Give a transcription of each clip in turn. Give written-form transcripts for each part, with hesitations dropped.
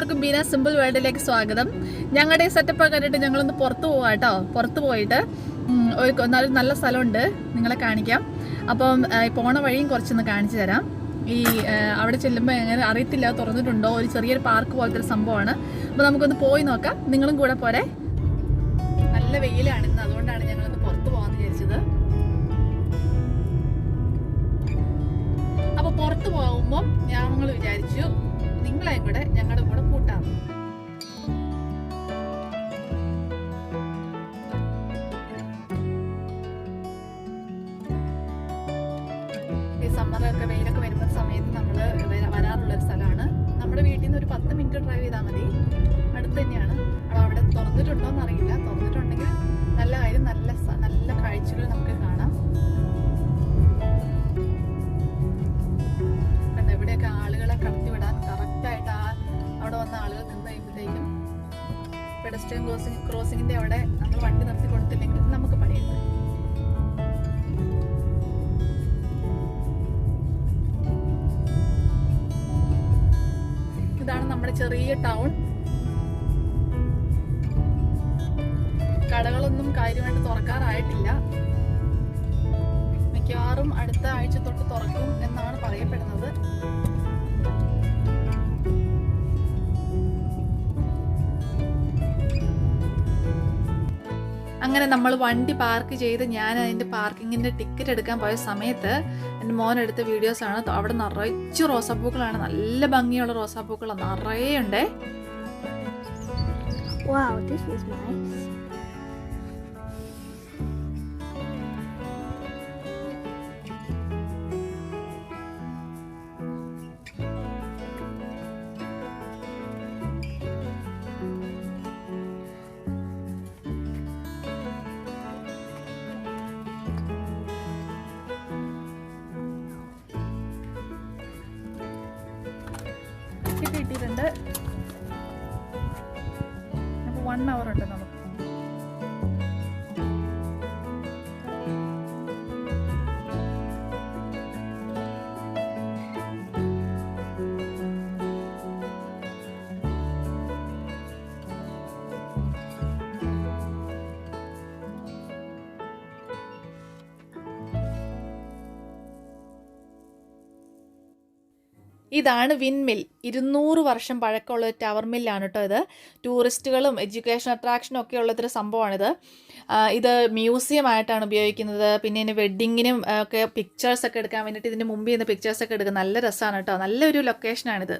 എല്ലാവർക്കും ബീന സിമ്പിൾ വേൾഡിലേക്ക് സ്വാഗതം. ഞങ്ങളുടെ സെറ്റപ്പ് കണ്ടിട്ട് ഞങ്ങളൊന്ന് പുറത്ത് പോവാം കേട്ടോ. പുറത്ത് പോയിട്ട് ഒരു നല്ല സ്ഥലമുണ്ട്, നിങ്ങളെ കാണിക്കാം. അപ്പം പോണ വഴിയും കുറച്ചൊന്ന് കാണിച്ചു തരാം. ഈ അവിടെ ചെല്ലുമ്പോൾ എങ്ങനെ അറിയത്തില്ല തുറന്നിട്ടുണ്ടോ, ഒരു ചെറിയൊരു പാർക്ക് പോലത്തെ ഒരു സംഭവമാണ്. അപ്പോൾ നമുക്കൊന്ന് പോയി നോക്കാം, നിങ്ങളും കൂടെ പോരെ. നല്ല വെയിലാണ് ഇന്ന്, അതുകൊണ്ടാണ് ഞങ്ങളൊന്ന് പുറത്ത് പോകാമെന്ന് വിചാരിച്ചത്. അപ്പോൾ പുറത്ത് പോകുമ്പോൾ ഞങ്ങൾ വിചാരിച്ചു നിങ്ങളെയും കൂടെ ഞങ്ങളുടെ കൂടെ കൂട്ടാം. ഈ സമ്മറൊക്കെ വെയിലൊക്കെ വരുന്ന സമയത്ത് നമ്മൾ വരാറുള്ളൊരു സ്ഥലമാണ്. നമ്മുടെ വീട്ടിൽ നിന്ന് ഒരു 10 മിനിറ്റ് ഡ്രൈവ് ചെയ്താൽ മതി, അടുത്ത് തന്നെയാണ്. അപ്പോൾ അവിടെ തുറന്നിട്ടുണ്ടോ എന്ന് അറിയില്ല. തുറന്നിട്ടുണ്ടെങ്കിൽ നല്ല കാര്യം, നല്ല കാഴ്ചകൾ നമുക്ക് കാണാം. കണ്ട ഇവിടെയൊക്കെ ആളുകളെ കടത്തിവിടാൻ കറക്റ്റായിട്ട് അവിടെ വന്ന ആളുകൾ നിന്ന് കഴിയുമ്പോഴത്തേക്കും പെഡസ്ട്രിയൻ ക്രോസിങ്ങിന്റെ അവിടെ നമ്മൾ വണ്ടി നിർത്തി കൊടുത്തില്ലെങ്കിൽ നമുക്ക് പണിയുണ്ട്. ഇതാണ് നമ്മുടെ ചെറിയ ടൗൺ. കടകളൊന്നും കാര്യമായിട്ട് തുറക്കാറായിട്ടില്ല. മിക്കവാറും അടുത്ത ആഴ്ച തൊട്ട് തുറക്കും എന്നാണ് പറയപ്പെടുന്നത്. അങ്ങനെ നമ്മൾ വണ്ടി പാർക്ക് ചെയ്ത് ഞാൻ അതിൻ്റെ പാർക്കിങ്ങിൻ്റെ ടിക്കറ്റ് എടുക്കാൻ പോയ സമയത്ത് എൻ്റെ മോനെടുത്ത വീഡിയോസാണ്. അവിടെ നിറച്ച് റോസാപ്പൂക്കളാണ്, നല്ല ഭംഗിയുള്ള റോസാപ്പൂക്കളാണ്, നിറയെ ഉണ്ടേ. Wow, this is nice. കിട്ടിയിട്ടുണ്ട്. അപ്പോൾ 1 hour ഉണ്ട് നമുക്ക്. ഇതാണ് വിൻമിൽ. 200 വർഷം പഴക്കമുള്ള ഒരു ടവർ മില്ലാണ് കേട്ടോ ഇത്. ടൂറിസ്റ്റുകളും എഡ്യൂക്കേഷൻ അട്രാക്ഷനും ഒക്കെ ഉള്ളൊരു സംഭവമാണിത്. ഇത് മ്യൂസിയം ആയിട്ടാണ് ഉപയോഗിക്കുന്നത്. പിന്നെ ഇതിന് വെഡ്ഡിങ്ങിനും ഒക്കെ പിക്ചേഴ്സൊക്കെ എടുക്കാൻ വേണ്ടിയിട്ട് ഇതിൻ്റെ മുമ്പിൽ നിന്ന് പിക്ചേഴ്സൊക്കെ എടുക്കുക. നല്ല രസമാണ് കേട്ടോ, നല്ലൊരു ലൊക്കേഷനാണിത്.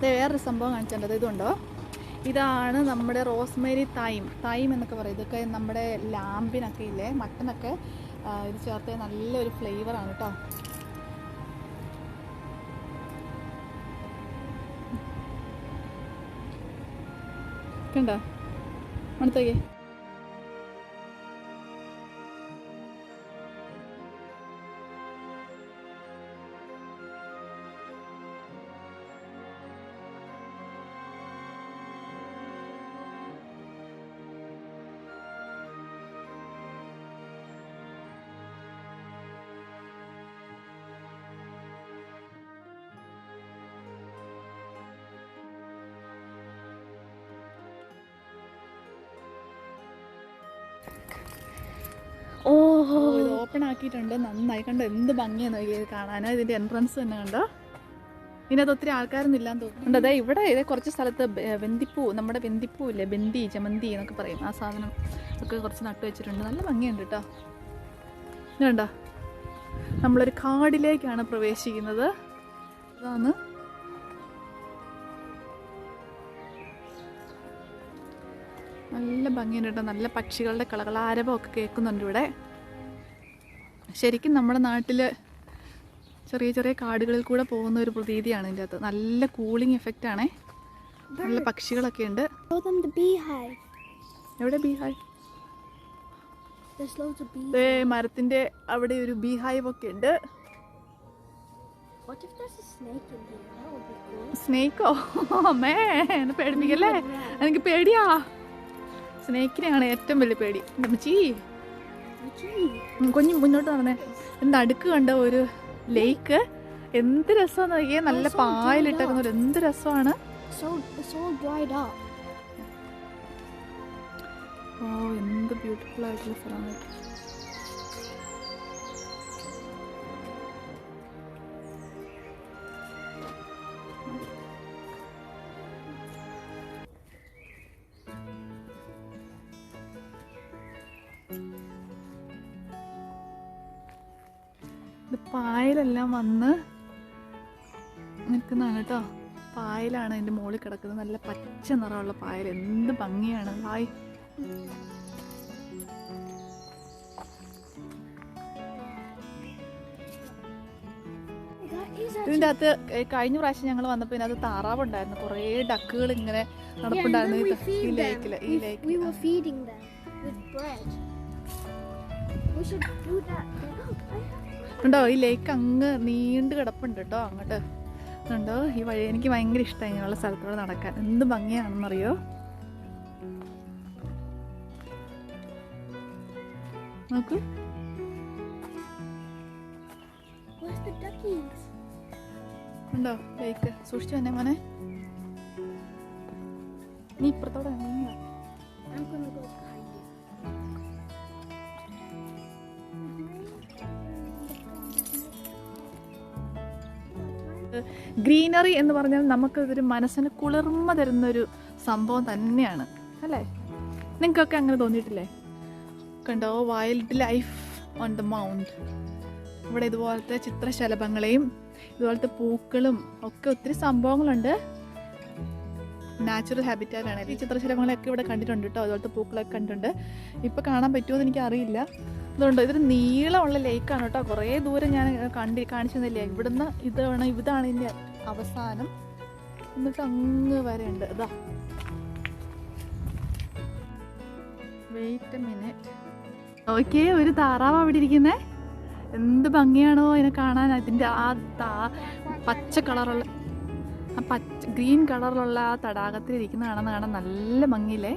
വേറൊരു സംഭവം കാണിച്ചിട്ടുണ്ട്, ഇതുണ്ടോ. ഇതാണ് നമ്മുടെ റോസ്മേരി തൈം എന്നൊക്കെ പറയും. ഇതൊക്കെ നമ്മുടെ ലാമ്പിനൊക്കെ ഇല്ലേ, മട്ടനൊക്കെ ഇത് ചേർത്ത് നല്ലൊരു ഫ്ലേവറാണ് കേട്ടോ. കണ്ടോ മണത്തേക്ക്. ഓഹോ, ഇത് ഓപ്പൺ ആക്കിയിട്ടുണ്ട്, നന്നായി. കണ്ടോ എന്ത് ഭംഗിയാണ് നോക്കിയത് കാണാൻ. ഇതിൻ്റെ എൻട്രൻസ് തന്നെ കണ്ടോ. ഇതിനകത്ത് ഒത്തിരി ആൾക്കാരൊന്നും ഇല്ലാന്ന് തോന്നുന്നുണ്ട്. അതെ ഇവിടെ കുറച്ച് സ്ഥലത്ത് വെന്തിപ്പൂ, നമ്മുടെ വെന്തിപ്പൂ ഇല്ലേ, ബന്തി ചമന്തി എന്നൊക്കെ പറയും, ആ സാധനം ഒക്കെ കുറച്ച് നട്ടു വെച്ചിട്ടുണ്ട്. നല്ല ഭംഗിയുണ്ട് കേട്ടോ. ഇതുണ്ടോ, നമ്മളൊരു കാടിലേക്കാണ് പ്രവേശിക്കുന്നത്. അതാണ് നല്ല ഭംഗിയുണ്ട് കേട്ടോ. നല്ല പക്ഷികളുടെ കളകളാരവമൊക്കെ കേൾക്കുന്നുണ്ട് ഇവിടെ. ശരിക്കും നമ്മുടെ നാട്ടിൽ ചെറിയ ചെറിയ കാടുകളിൽ കൂടെ പോകുന്ന ഒരു പ്രതീതിയാണ് ഇതിൻ്റെ അകത്ത്. നല്ല കൂളിംഗ് എഫക്റ്റ് ആണേ. നല്ല പക്ഷികളൊക്കെ ഉണ്ട്. എവിടെ ബീഹൈവ്? മരത്തിന്റെ അവിടെ ഒരു ബീഹൈവ് ഒക്കെ ഉണ്ട്. സ്നേക്കോ? അമ്മേ എന്നെ പേടിപ്പിക്കല്ലേ, എനിക്ക് പേടിയാ. സ്നേക്കിനെയാണ് ഏറ്റവും വലിയ പേടി. കുഞ്ഞു മുന്നോട്ട് നടന്നേ. നടുക്ക് കണ്ട ഒരു ലേക്ക്. എന്ത് രസമാണെന്ന് നോക്കിയേ. നല്ല പായലിട്ടേക്കുന്ന എന്ത് രസമാണ്. ഓ എന്ത് ബ്യൂട്ടിഫുൾ ആയിട്ടുള്ള സ്ഥലമാണ്. ഇത് പായലെല്ലാം വന്ന് നിൽക്കുന്നതാണ് കേട്ടോ. പായലാണ് അതിൻ്റെ മുകളിൽ കിടക്കുന്നത്. നല്ല പച്ച നിറമുള്ള പായൽ. എന്ത് ഭംഗിയാണ്. ഹായ്. ഇതിൻ്റെ അകത്ത് കഴിഞ്ഞ പ്രാവശ്യം ഞങ്ങൾ വന്നപ്പോൾ ഇതിനകത്ത് താറാവുണ്ടായിരുന്നു. കുറേ ഡക്കുകൾ ഇങ്ങനെ നടപ്പുണ്ടായിരുന്നു ഈ ലേക്കിൽ. ഉണ്ടോ ഈ ലേക്ക് അങ്ങ് നീണ്ട് കിടപ്പുണ്ട് കേട്ടോ. അങ്ങോട്ട് ഉണ്ടോ ഈ വഴി. എനിക്ക് ഭയങ്കര ഇഷ്ടമായി ഇങ്ങനെയുള്ള സ്ഥലത്തൂടെ നടക്കാൻ. എന്ത് ഭംഗിയാണെന്നറിയോ. നോക്കൂ. ഉണ്ടോ ലേക്ക്. സൂക്ഷിച്ചു തന്നെ മോനെ. നീ ഇപ്പുറത്തോടെ നീങ്ങ. ഗ്രീനറി എന്ന് പറഞ്ഞാൽ നമുക്കൊരു മനസ്സിന് കുളിർമ തരുന്നൊരു സംഭവം തന്നെയാണ് അല്ലേ? നിങ്ങൾക്കൊക്കെ അങ്ങനെ തോന്നിയിട്ടില്ലേ? കണ്ടോ wild life on the mount. ഇവിടെ ഇതുപോലത്തെ ചിത്രശലഭങ്ങളെയും ഇതുപോലത്തെ പൂക്കളും ഒക്കെ ഒത്തിരി സംഭവങ്ങളുണ്ട്. നാച്ചുറൽ ഹാബിറ്റാറ്റാണ്. ഈ ചിത്രശലഭങ്ങളെയൊക്കെ ഇവിടെ കണ്ടിട്ടുണ്ട് കേട്ടോ. അതുപോലത്തെ പൂക്കളൊക്കെ കണ്ടിട്ടുണ്ട്. ഇപ്പം കാണാൻ പറ്റുമോ എന്ന് എനിക്കറിയില്ല. അതുകൊണ്ട് ഇതൊരു നീളമുള്ള ലേക്കാണ് കേട്ടോ. കുറേ ദൂരം ഞാൻ കാണിച്ചു തന്നില്ലേ. ഇവിടുന്ന് ഇതാണ് ഇതിൻ്റെ അവസാനം. എന്നിട്ട് അങ്ങ് വരെ ഉണ്ട്. ഇതാ വെയിറ്റ് എ മിനിറ്റ്. ഓക്കെ, ഒരു താറാവ് അവിടെ ഇരിക്കുന്നേ. എന്ത് ഭംഗിയാണോ അതിനെ കാണാൻ. അതിൻ്റെ പച്ച കളറുള്ള ഗ്രീൻ കളറിലുള്ള ആ തടാകത്തിൽ ഇരിക്കുന്ന കാണാൻ നല്ല ഭംഗിയില്ലേ.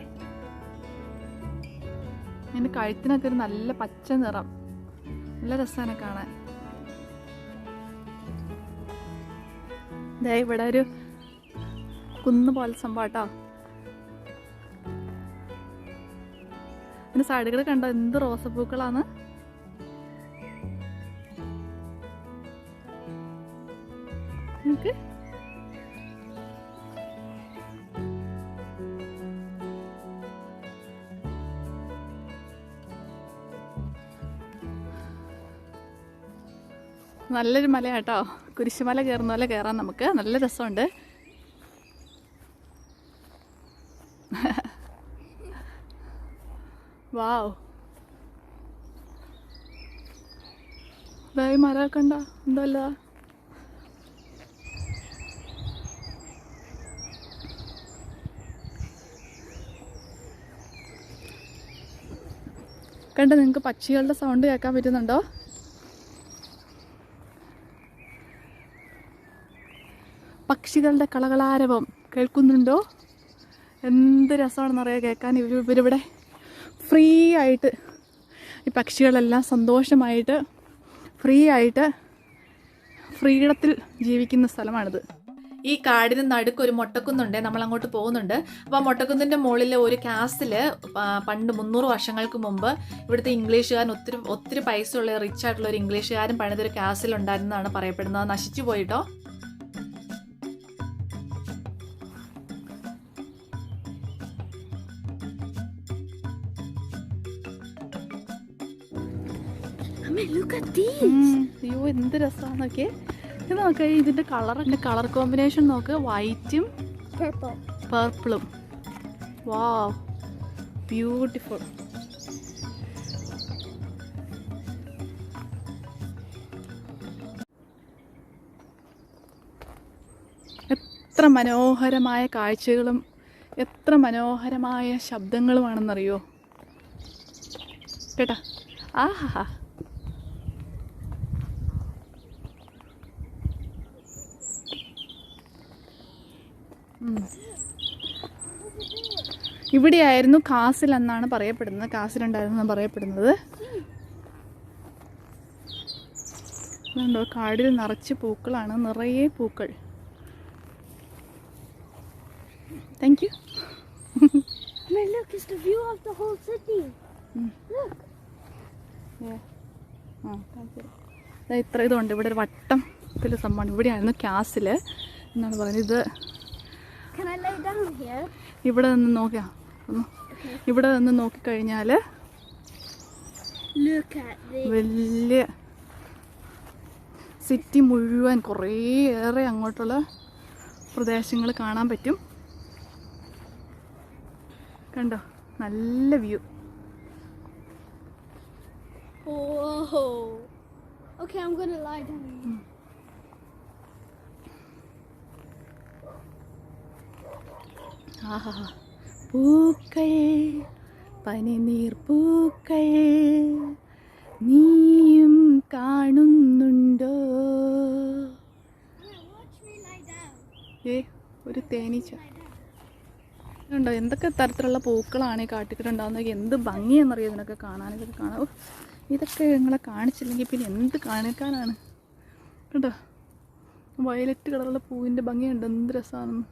അതിൻ്റെ കഴുത്തിനൊക്കെ ഒരു നല്ല പച്ച നിറം. നല്ല രസമാണ് കാണാൻ. ദേ ഇവിടെ ഒരു കുന്ന് പോലെ സംഭവം കേട്ടോ. അതിൻ്റെ സൈഡുകൾ കണ്ടോ എന്ത് റോസപ്പൂക്കളാണ്. നമുക്ക് നല്ലൊരു മലയാട്ടോ. കുരിശുമല കയറുന്ന പോലെ കയറാൻ നമുക്ക്. നല്ല രസമുണ്ട്. വാവ്. ഇതായി മരമൊക്കെ ഉണ്ടോ? എന്തല്ല കണ്ടോ? നിങ്ങൾക്ക് പക്ഷികളുടെ സൗണ്ട് കേൾക്കാൻ പറ്റുന്നുണ്ടോ? പക്ഷികളുടെ കളകളാരവം കേൾക്കുന്നുണ്ടോ? എന്ത് രസമാണെന്നറിയാം കേൾക്കാൻ. ഇവരിവിടെ ഫ്രീ ആയിട്ട് ഈ പക്ഷികളെല്ലാം സന്തോഷമായിട്ട് ഫ്രീ ആയിട്ട് ഫ്രീഡത്തിൽ ജീവിക്കുന്ന സ്ഥലമാണിത്. ഈ കാടിന് നടുക്ക് ഒരു മൊട്ടക്കുന്നുണ്ട്. നമ്മൾ അങ്ങോട്ട് പോകുന്നുണ്ട്. അപ്പോൾ ആ മൊട്ടക്കുന്നിൻ്റെ മുകളിൽ ഒരു കാസിൽ പണ്ട് 300 വർഷങ്ങൾക്ക് മുമ്പ് ഇവിടുത്തെ ഇംഗ്ലീഷുകാരൻ ഒത്തിരി പൈസയുള്ള റിച്ച് ആയിട്ടുള്ള ഒരു ഇംഗ്ലീഷുകാരൻ പണിതൊരു കാസിലുണ്ടായിരുന്നതാണ് പറയപ്പെടുന്നത്. നശിച്ചു പോയിട്ടോ. അയ്യോ എന്ത് രസമാണ്. നോക്കിയേ. ഇത് നോക്കാം. ഇതിൻ്റെ കളർ കോമ്പിനേഷൻ നോക്ക്. വൈറ്റും പർപ്പിളും. വാവ് ബ്യൂട്ടിഫുൾ. എത്ര മനോഹരമായ കാഴ്ചകളും എത്ര മനോഹരമായ ശബ്ദങ്ങളുമാണെന്നറിയോ കേട്ടാ. ആഹാ. ഇവിടെയായിരുന്നു കാസിൽ എന്നാണ് പറയപ്പെടുന്നത്. കാസിലുണ്ടായിരുന്നു പറയപ്പെടുന്നത്. അതുകൊണ്ടോ കാടിൽ നിറച്ച് പൂക്കളാണ്, നിറയെ പൂക്കൾ. Thank you. Man, look, it's the view of the whole city. Look. ഇത്ര ഇതുണ്ട് ഇവിടെ, ഒരു വട്ടത്തിൽ സംഭവമാണ്. ഇവിടെയായിരുന്നു കാസിൽ എന്നാണ് പറയുന്നത്. ഇത് Can I lay down here? ഇവിടെ നിന്ന് നോക്കിയാ ഇവിടെ നിന്ന് നോക്കിക്കഴിഞ്ഞാൽ Look at this. വലിയ സിറ്റി മുഴുവൻ കുറേയേറെ അങ്ങോട്ടുള്ള പ്രദേശങ്ങൾ കാണാൻ പറ്റും. കണ്ടോ, നല്ല view. Whoa. Okay, I'm gonna lie down. ആഹാ, പൂക്കൾ, പനിനീർ പൂക്കൾ, നീയും കാണുന്നുണ്ടോ? ഒരു തേനീച്ച ഉണ്ടോ? എന്തൊക്കെ തരത്തിലുള്ള പൂക്കളാണ് ഈ കാട്ടിക്കിട്ടുണ്ടാകുന്നത്. എന്ത് ഭംഗിയെന്നറിയാം ഇതിനൊക്കെ കാണാൻ. ഇതൊക്കെ കാണാം. ഇതൊക്കെ നിങ്ങളെ കാണിച്ചില്ലെങ്കിൽ പിന്നെ എന്ത് കാണിക്കാനാണ്. കേട്ടോ, വയലറ്റ് കളറുള്ള പൂവിൻ്റെ ഭംഗിയുണ്ട്. എന്ത് രസമാണെന്ന്.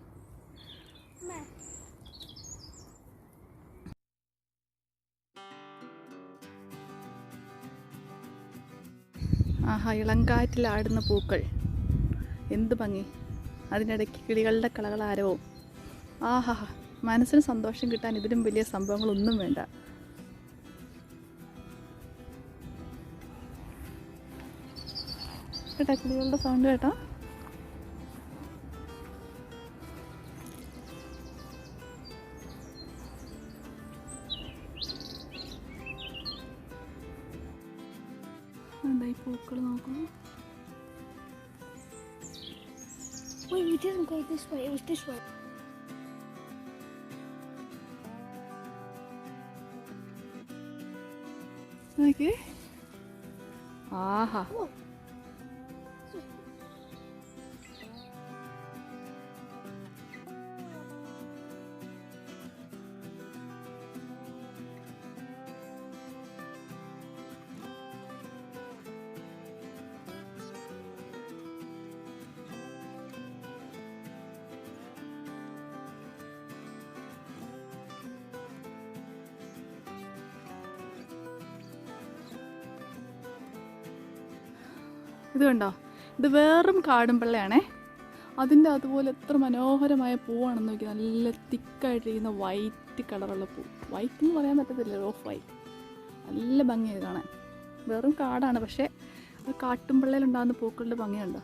ആഹാ, ഇളങ്കാറ്റിലാടുന്ന പൂക്കൾ, എന്ത് ഭംഗി. അതിനിടയ്ക്ക് കിളികളുടെ കളകളാരവും. ആഹാ, മനസ്സിന് സന്തോഷം കിട്ടാൻ ഇതിലും വലിയ സംഭവങ്ങളൊന്നും വേണ്ട. കേട്ടാ കിളികളുടെ സൗണ്ട് കേട്ടോ. എന്താ ഈ പൂക്കൾ നോക്കൂ. Wait, we didn't go this way. It was this way. നോക്കിയേ. ആഹാ, ഇത് കണ്ടോ, ഇത് വേറും കാടുംപിള്ളയാണേ. അതിൻ്റെ അതുപോലെ എത്ര മനോഹരമായ പൂവാണെന്ന് നോക്കി. നല്ല തിക്കായിട്ടിരിക്കുന്ന വൈറ്റ് കളറുള്ള പൂ. വൈറ്റ് എന്ന് പറയാൻ പറ്റത്തില്ല, ഓഫ് വൈറ്റ്. നല്ല ഭംഗിയായി കാണാൻ. വെറും കാടാണ്, പക്ഷേ കാട്ടുംപിള്ളയിലുണ്ടാകുന്ന പൂക്കളുടെ ഭംഗിയുണ്ടോ.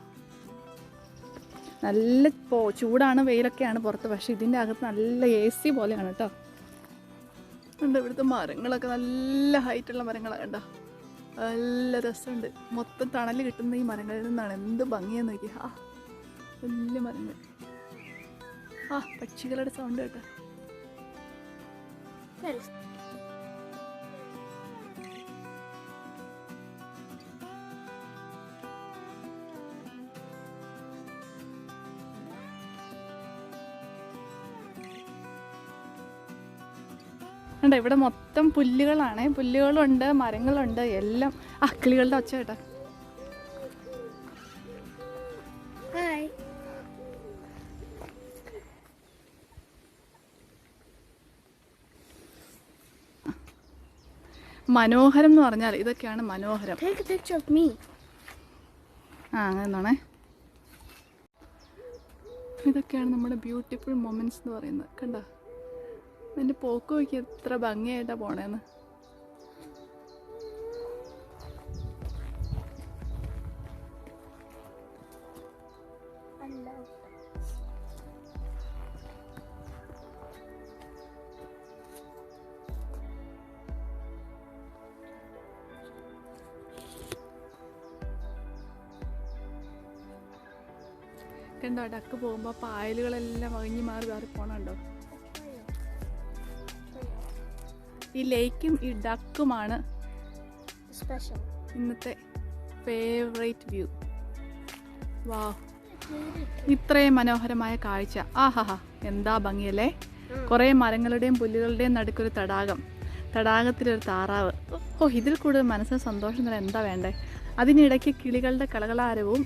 നല്ല ചൂടാണ്, വെയിലൊക്കെയാണ് പുറത്ത്. പക്ഷേ ഇതിൻ്റെ അകത്ത് നല്ല AC പോലെയാണ് കേട്ടോ. ഉണ്ട് ഇവിടുത്തെ മരങ്ങളൊക്കെ നല്ല ഹൈറ്റുള്ള മരങ്ങളാണ് കേട്ടോ. നല്ല രസമുണ്ട്. മൊത്തം തണൽ കിട്ടുന്ന ഈ മരങ്ങളിൽ നിന്നാണ്. എന്ത് ഭംഗിയാന്ന് നോക്കി. ആ വലിയ മരങ്ങൾ. ആ പക്ഷികളുടെ സൗണ്ട് കേട്ടോ. ഉണ്ട് ഇവിടെ മൊത്തം പുല്ലുകളാണ്. പുല്ലുകളുണ്ട്, മരങ്ങളുണ്ട്, എല്ലാം. ആ കിളികളുടെ ഒച്ച കേട്ടോ. Hi. മനോഹരം എന്ന് പറഞ്ഞാൽ ഇതൊക്കെയാണ് മനോഹരം. Take a picture of me. ആ അങ്ങനെയാണേ. ഇതൊക്കെയാണ് നമ്മുടെ ബ്യൂട്ടിഫുൾ മൊമെന്റ്സ് എന്ന് പറയുന്നത്. കണ്ടോ, എൻ്റെ പോക്ക് നോക്കി എത്ര ഭംഗിയായിട്ടാ പോണേന്ന്. കണ്ടോ ഡക്ക് പോകുമ്പോൾ പായലുകളെല്ലാം വകഞ്ഞു മാറി പോണുണ്ടോ. ഈ ലേക്കും ഈ ഡക്കുമാണ് Special. ഇന്നത്തെ ഫേവറേറ്റ് വ്യൂ. വാ, ഇത്രയും മനോഹരമായ കാഴ്ച. ആഹാ, എന്താ ഭംഗിയല്ലേ. കുറേ മരങ്ങളുടെയും പുല്ലുകളുടെയും നടുക്കൊരു തടാകം, തടാകത്തിലൊരു താറാവ്. ഓ, ഇതിൽ കൂടുതൽ മനസ്സിന് സന്തോഷം തന്നെ എന്താ വേണ്ടേ. അതിനിടയ്ക്ക് കിളികളുടെ കളകളാരവും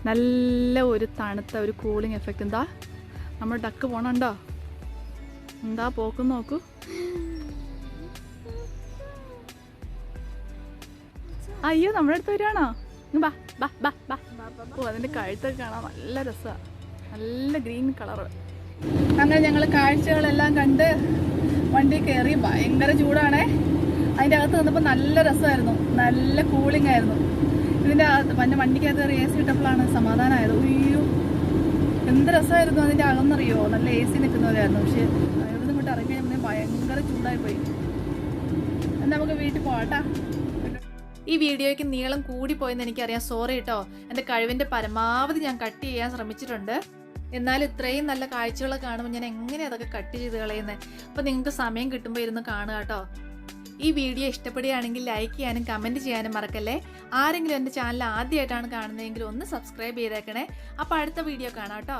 നല്ല ഒരു തണുത്ത ഒരു കൂളിംഗ് എഫക്റ്റ്. എന്താ നമ്മൾ ഡക്ക് പോണുണ്ടോ, എന്താ പോക്കും നോക്കൂ. അയ്യോ, നമ്മുടെ അടുത്ത് വരുവാണോ. ബാ ബാ ബാ ബാ. ഓ, അതിൻ്റെ കഴുത്തൊക്കെ കാണാൻ നല്ല രസമാണ്, നല്ല ഗ്രീൻ കളറ്. അങ്ങനെ ഞങ്ങൾ കാഴ്ചകളെല്ലാം കണ്ട് വണ്ടി കയറി. ഭയങ്കര ചൂടാണേ. അതിൻ്റെ അകത്ത് നിന്നപ്പോൾ നല്ല രസമായിരുന്നു, നല്ല കൂളിംഗ് ആയിരുന്നു. ഇതിൻ്റെ വണ്ടിക്കകത്ത് കയറി AC ഇട്ടപ്പോഴാണ് സമാധാനമായത്. അയ്യോ, എന്ത് രസമായിരുന്നു അതിൻ്റെ അകന്നറിയോ. നല്ല AC നിൽക്കുന്നവരായിരുന്നു. പക്ഷേ ഇവിടെ നിന്ന് ഇറങ്ങി കഴിഞ്ഞാൽ ഭയങ്കര ചൂടായിപ്പോയി. എന്നാൽ നമുക്ക് വീട്ടിൽ പോകട്ടാ. ഈ വീഡിയോയ്ക്ക് നീളം കൂടിപ്പോയെന്ന് എനിക്കറിയാം, സോറി കേട്ടോ. എൻ്റെ കഴിവിൻ്റെ പരമാവധി ഞാൻ കട്ട് ചെയ്യാൻ ശ്രമിച്ചിട്ടുണ്ട്. എന്നാലും ഇത്രയും നല്ല കാഴ്ചകൾ കാണുമ്പോൾ ഞാൻ എങ്ങനെ അതൊക്കെ കട്ട് ചെയ്ത് കളയുന്നത്. അപ്പോൾ നിങ്ങൾക്ക് സമയം കിട്ടുമ്പോൾ ഇരുന്ന് കാണുക കേട്ടോ. ഈ വീഡിയോ ഇഷ്ടപ്പെടുകയാണെങ്കിൽ ലൈക്ക് ചെയ്യാനും കമൻറ്റ് ചെയ്യാനും മറക്കല്ലേ. ആരെങ്കിലും എൻ്റെ ചാനൽ ആദ്യമായിട്ടാണ് കാണുന്നതെങ്കിൽ ഒന്ന് സബ്സ്ക്രൈബ് ചെയ്തേക്കണേ. അപ്പോൾ അടുത്ത വീഡിയോ കാണാം കേട്ടോ.